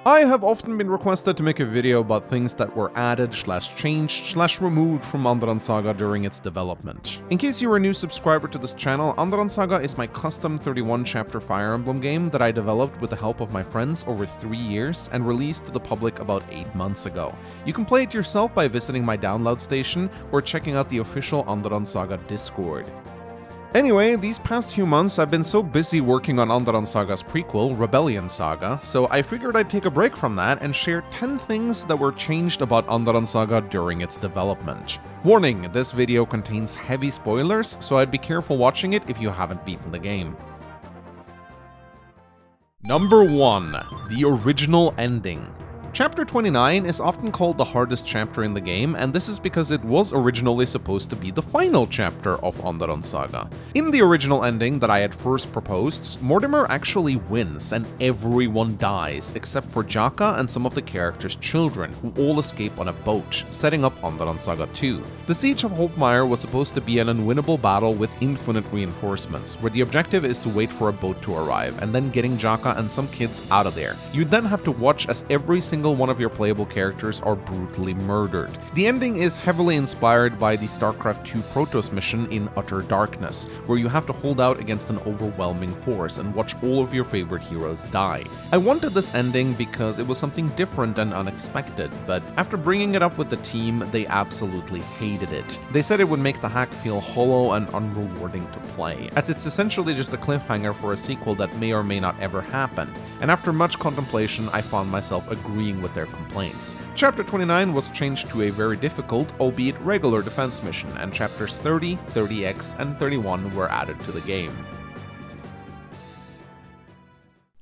I have often been requested to make a video about things that were added / changed / removed from Andaron Saga during its development. In case you are a new subscriber to this channel, Andaron Saga is my custom 31 chapter Fire Emblem game that I developed with the help of my friends over 3 years and released to the public about 8 months ago. You can play it yourself by visiting my download station or checking out the official Andaron Saga Discord. Anyway, these past few months I've been so busy working on Andaron Saga's prequel, Rebellion Saga, so I figured I'd take a break from that and share 10 things that were changed about Andaron Saga during its development. Warning, this video contains heavy spoilers, so I'd be careful watching it if you haven't beaten the game. Number 1. The original ending. Chapter 29 is often called the hardest chapter in the game, and this is because it was originally supposed to be the final chapter of Andaron Saga. In the original ending that I had first proposed, Mortimer actually wins and everyone dies except for Jakka and some of the characters' children, who all escape on a boat, setting up Andaron Saga 2. The Siege of Hopemire was supposed to be an unwinnable battle with infinite reinforcements, where the objective is to wait for a boat to arrive and then getting Jakka and some kids out of there. You'd then have to watch as every single one of your playable characters are brutally murdered. The ending is heavily inspired by the StarCraft II Protoss mission in Utter Darkness, where you have to hold out against an overwhelming force and watch all of your favorite heroes die. I wanted this ending because it was something different and unexpected, but after bringing it up with the team, they absolutely hated it. They said it would make the hack feel hollow and unrewarding to play, as it's essentially just a cliffhanger for a sequel that may or may not ever happen, and after much contemplation, I found myself agreeing with their complaints. Chapter 29 was changed to a very difficult, albeit regular defense mission, and chapters 30, 30X, and 31 were added to the game.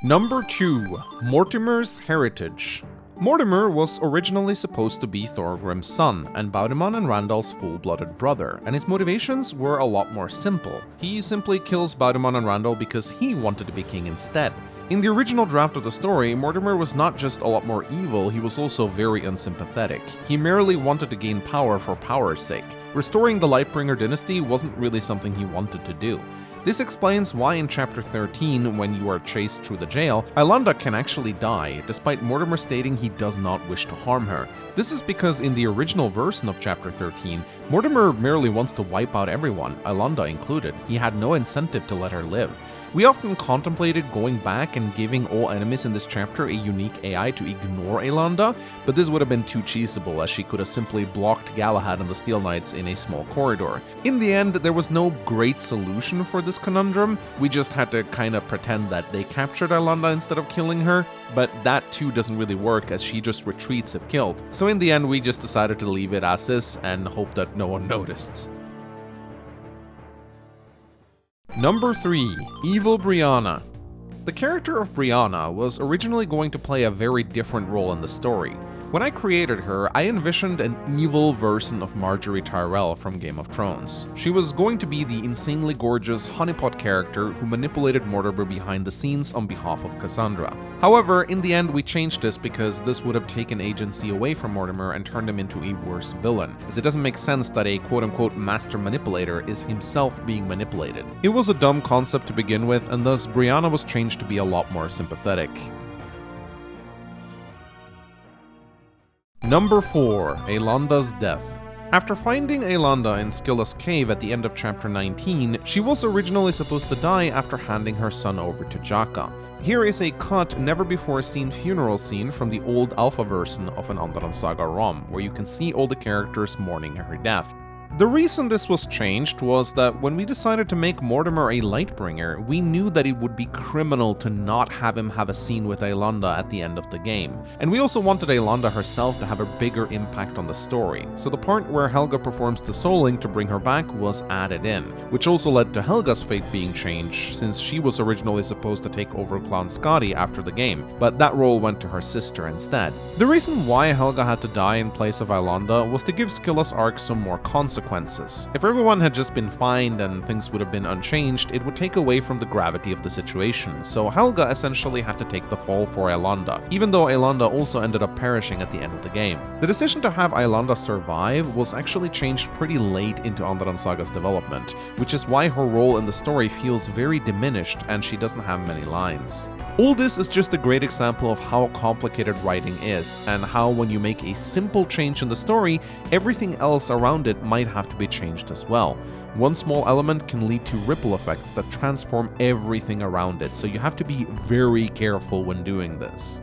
Number 2. Mortimer's Heritage. Mortimer was originally supposed to be Thorgrim's son, and Baudemon and Randall's full-blooded brother, and his motivations were a lot more simple. He simply kills Baudemon and Randall because he wanted to be king instead. In the original draft of the story, Mortimer was not just a lot more evil, he was also very unsympathetic. He merely wanted to gain power for power's sake. Restoring the Lightbringer dynasty wasn't really something he wanted to do. This explains why in Chapter 13, when you are chased through the jail, Aylanda can actually die, despite Mortimer stating he does not wish to harm her. This is because in the original version of Chapter 13, Mortimer merely wants to wipe out everyone, Aylanda included. He had no incentive to let her live. We often contemplated going back and giving all enemies in this chapter a unique AI to ignore Aylanda, but this would have been too cheesable, as she could have simply blocked Galahad and the Steel Knights in a small corridor. In the end, there was no great solution for this conundrum. We just had to kinda pretend that they captured Aylanda instead of killing her, but that too doesn't really work, as she just retreats if killed. So in the end, we just decided to leave it as is and hope that no one noticed. Number 3. Evil Brianna. The character of Brianna was originally going to play a very different role in the story. When I created her, I envisioned an evil version of Marjorie Tyrell from Game of Thrones. She was going to be the insanely gorgeous honeypot character who manipulated Mortimer behind the scenes on behalf of Cassandra. However, in the end we changed this because this would have taken agency away from Mortimer and turned him into a worse villain, as it doesn't make sense that a quote-unquote master manipulator is himself being manipulated. It was a dumb concept to begin with, and thus Brianna was changed to be a lot more sympathetic. Number 4. Aylanda's Death. After finding Aylanda in Scylla's cave at the end of Chapter 19, she was originally supposed to die after handing her son over to Jakka. Here is a cut, never-before-seen funeral scene from the old alpha version of an Andaron Saga ROM, where you can see all the characters mourning her death. The reason this was changed was that when we decided to make Mortimer a Lightbringer, we knew that it would be criminal to not have him have a scene with Aylanda at the end of the game. And we also wanted Aylanda herself to have a bigger impact on the story, so the part where Helga performs the souling to bring her back was added in, which also led to Helga's fate being changed, since she was originally supposed to take over Clan Skadi after the game, but that role went to her sister instead. The reason why Helga had to die in place of Aylanda was to give Scylla's arc some more consequences. If everyone had just been fined and things would have been unchanged, it would take away from the gravity of the situation, so Helga essentially had to take the fall for Aylanda, even though Aylanda also ended up perishing at the end of the game. The decision to have Aylanda survive was actually changed pretty late into Andaron Saga's development, which is why her role in the story feels very diminished and she doesn't have many lines. All this is just a great example of how complicated writing is, and how when you make a simple change in the story, everything else around it might have to be changed as well. One small element can lead to ripple effects that transform everything around it, so you have to be very careful when doing this.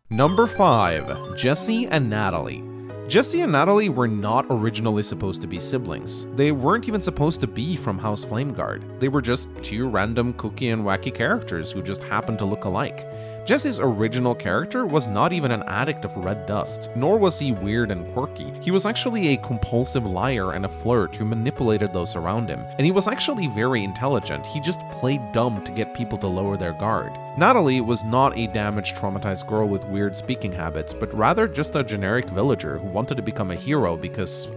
Number 5. Jesse and Natalie. Jesse and Natalie were not originally supposed to be siblings. They weren't even supposed to be from House Flameguard. They were just two random kooky and wacky characters who just happened to look alike. Jesse's original character was not even an addict of red dust, nor was he weird and quirky. He was actually a compulsive liar and a flirt who manipulated those around him. And he was actually very intelligent, he just played dumb to get people to lower their guard. Natalie was not a damaged, traumatized girl with weird speaking habits, but rather just a generic villager who wanted to become a hero because,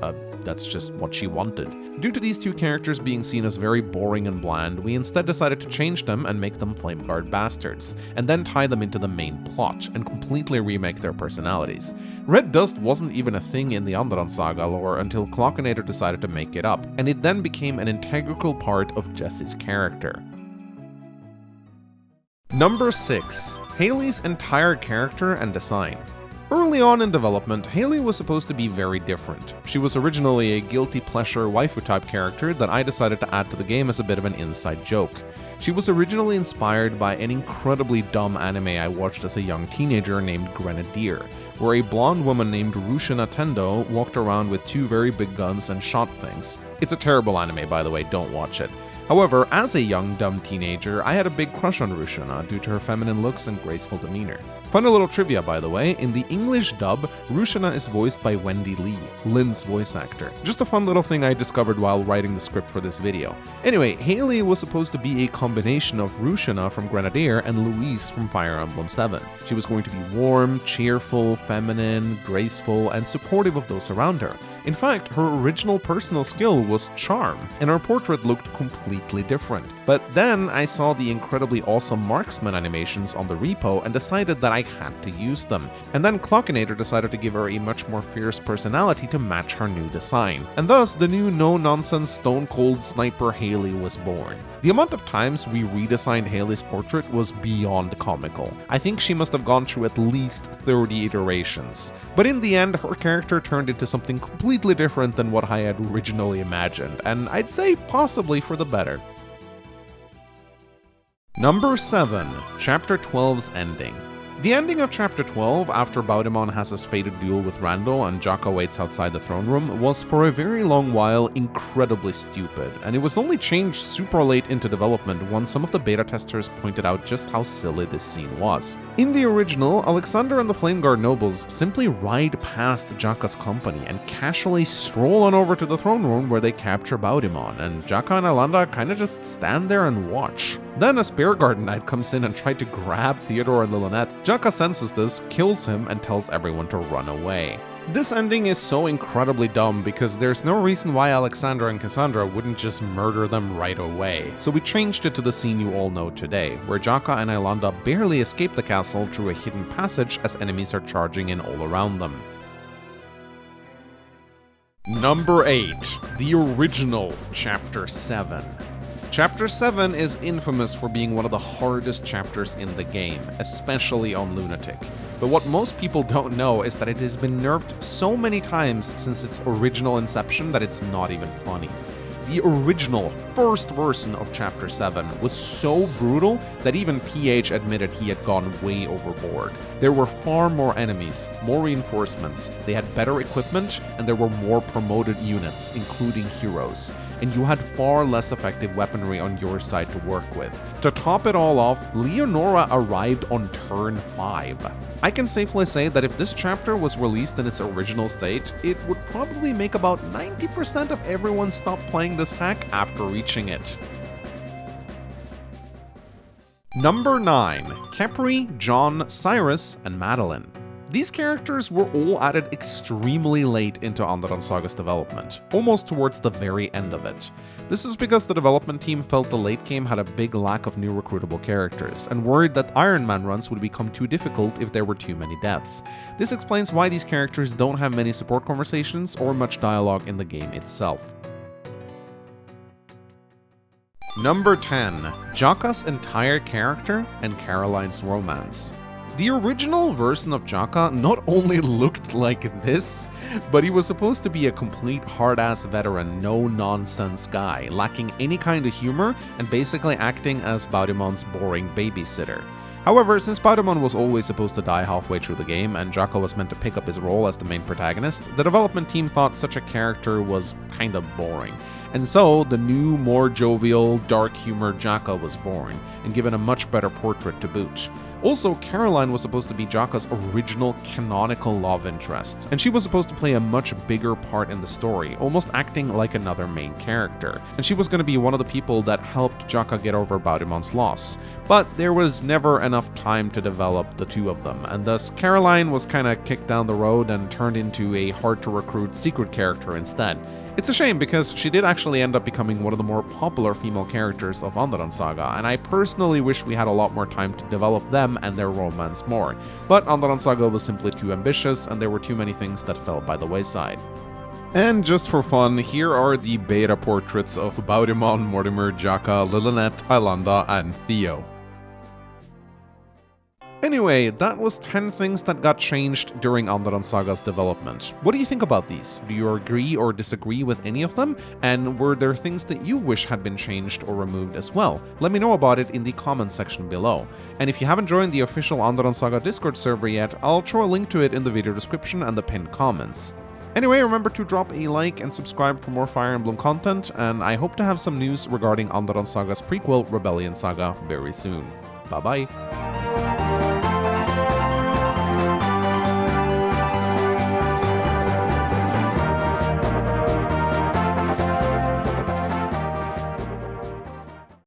that's just what she wanted. Due to these two characters being seen as very boring and bland, we instead decided to change them and make them Flameguard bastards, and then tie them into the main plot, and completely remake their personalities. Red Dust wasn't even a thing in the Andaron Saga lore until Clockinator decided to make it up, and it then became an integral part of Jesse's character. Number 6. Hailey's entire character and design. Early on in development, Hailey was supposed to be very different. She was originally a guilty pleasure waifu-type character that I decided to add to the game as a bit of an inside joke. She was originally inspired by an incredibly dumb anime I watched as a young teenager named Grenadier, where a blonde woman named Rushina Tendo walked around with two very big guns and shot things. It's a terrible anime, by the way, don't watch it. However, as a young, dumb teenager, I had a big crush on Rushina due to her feminine looks and graceful demeanor. Funny little trivia, by the way, in the English dub, Rushina is voiced by Wendy Lee, Lynn's voice actor. Just a fun little thing I discovered while writing the script for this video. Anyway, Hailey was supposed to be a combination of Rushina from Grenadier and Louise from Fire Emblem 7. She was going to be warm, cheerful, feminine, graceful, and supportive of those around her. In fact, her original personal skill was charm, and her portrait looked completely different. But then I saw the incredibly awesome marksman animations on the repo and decided that I had to use them. And then Clockinator decided to give her a much more fierce personality to match her new design. And thus, the new no-nonsense stone-cold sniper Hailey was born. The amount of times we redesigned Hailey's portrait was beyond comical. I think she must have gone through at least 30 iterations. But in the end, her character turned into something completely different than what I had originally imagined, and I'd say possibly for the better. Number 7. Chapter 12's ending. The ending of Chapter 12, after Baudemon has his fated duel with Randall and Jakka waits outside the throne room, was for a very long while incredibly stupid, and it was only changed super late into development once some of the beta testers pointed out just how silly this scene was. In the original, Alexander and the Flameguard nobles simply ride past Jakka's company and casually stroll on over to the throne room where they capture Baudemon, and Jakka and Aylanda kinda just stand there and watch. Then a Spear Garden Knight comes in and tried to grab Theodore and Lilonette. Jakka senses this, kills him, and tells everyone to run away. This ending is so incredibly dumb because there's no reason why Alexandra and Cassandra wouldn't just murder them right away. So we changed it to the scene you all know today, where Jakka and Aylanda barely escape the castle through a hidden passage as enemies are charging in all around them. Number 8. The original Chapter 7. Chapter 7 is infamous for being one of the hardest chapters in the game, especially on Lunatic. But what most people don't know is that it has been nerfed so many times since its original inception that it's not even funny. The original first version of Chapter 7 was so brutal that even PH admitted he had gone way overboard. There were far more enemies, more reinforcements, they had better equipment, and there were more promoted units, including heroes. And you had far less effective weaponry on your side to work with. To top it all off, Leonora arrived on turn 5. I can safely say that if this chapter was released in its original state, it would probably make about 90% of everyone stop playing this hack after reaching it. Number 9. Khepri, John, Cyrus, and Madeline. These characters were all added extremely late into Andaron Saga's development, almost towards the very end of it. This is because the development team felt the late game had a big lack of new recruitable characters, and worried that Iron Man runs would become too difficult if there were too many deaths. This explains why these characters don't have many support conversations or much dialogue in the game itself. Number 10. Jakka's entire character and Caroline's romance. The original version of Jakka not only looked like this, but he was supposed to be a complete hard-ass veteran, no-nonsense guy, lacking any kind of humor and basically acting as Baudimon's boring babysitter. However, since Baudimon was always supposed to die halfway through the game and Jakka was meant to pick up his role as the main protagonist, the development team thought such a character was kinda boring. And so, the new, more jovial, dark-humored Jakka was born, and given a much better portrait to boot. Also, Caroline was supposed to be Jakka's original canonical love interest, and she was supposed to play a much bigger part in the story, almost acting like another main character. And she was going to be one of the people that helped Jakka get over Baudimon's loss. But there was never enough time to develop the two of them, and thus Caroline was kinda kicked down the road and turned into a hard-to-recruit secret character instead. It's a shame because she did actually end up becoming one of the more popular female characters of Andaron Saga, and I personally wish we had a lot more time to develop them and their romance more. But Andaron Saga was simply too ambitious, and there were too many things that fell by the wayside. And just for fun, here are the beta portraits of Baudimon, Mortimer, Jakka, Lilynette, Aylanda, and Theo. Anyway, that was 10 things that got changed during Andaron Saga's development. What do you think about these? Do you agree or disagree with any of them? And were there things that you wish had been changed or removed as well? Let me know about it in the comments section below. And if you haven't joined the official Andaron Saga Discord server yet, I'll throw a link to it in the video description and the pinned comments. Anyway, remember to drop a like and subscribe for more Fire Emblem content, and I hope to have some news regarding Andaron Saga's prequel, Rebellion Saga, very soon. Bye bye!